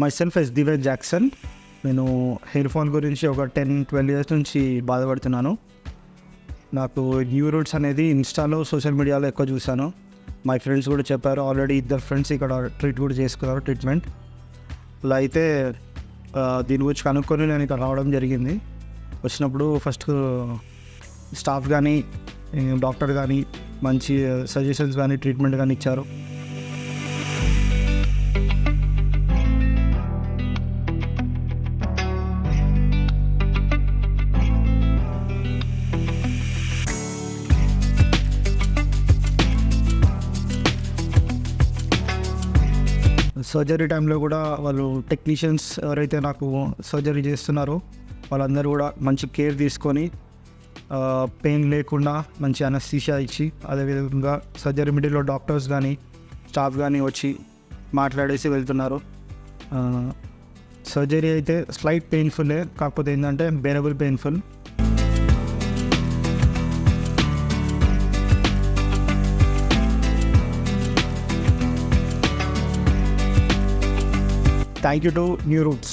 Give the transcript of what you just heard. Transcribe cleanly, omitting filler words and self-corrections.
My self S Devon Jackson. నేను hair fall గురించి ఒక 10-12 ఇయర్స్ నుంచి బాధపడుతున్నాను. నాకు న్యూ రూట్స్ అనేది ఇన్స్టాలో, సోషల్ మీడియాలో ఎక్కువ చూశాను. మై ఫ్రెండ్స్ కూడా చెప్పారు, ఆల్రెడీ 2 ఫ్రెండ్స్ ఇక్కడ ట్రీట్ కూడా చేసుకున్నారు, ట్రీట్మెంట్. అలా అయితే దీని గురించి కనుక్కొని నేను ఇక్కడ రావడం జరిగింది. వచ్చినప్పుడు ఫస్ట్ స్టాఫ్ కానీ, డాక్టర్ కానీ మంచి సజెషన్స్ కానీ, ట్రీట్మెంట్ కానీ ఇచ్చారు. సర్జరీ టైంలో కూడా వాళ్ళు టెక్నీషియన్స్ ఎవరైతే నాకు సర్జరీ చేస్తున్నారో వాళ్ళందరూ కూడా మంచి కేర్ తీసుకొని పెయిన్ లేకుండా మంచి అనస్థీషియా ఇచ్చి, అదేవిధంగా సర్జరీ మిడిల్లో డాక్టర్స్ కానీ, స్టాఫ్ కానీ వచ్చి మాట్లాడేసి వెళ్తున్నారు. సర్జరీ అయితే స్లైట్ పెయిన్ఫుల్లే, కాకపోతే ఏంటంటే bearable painful. Thank you to New Roots.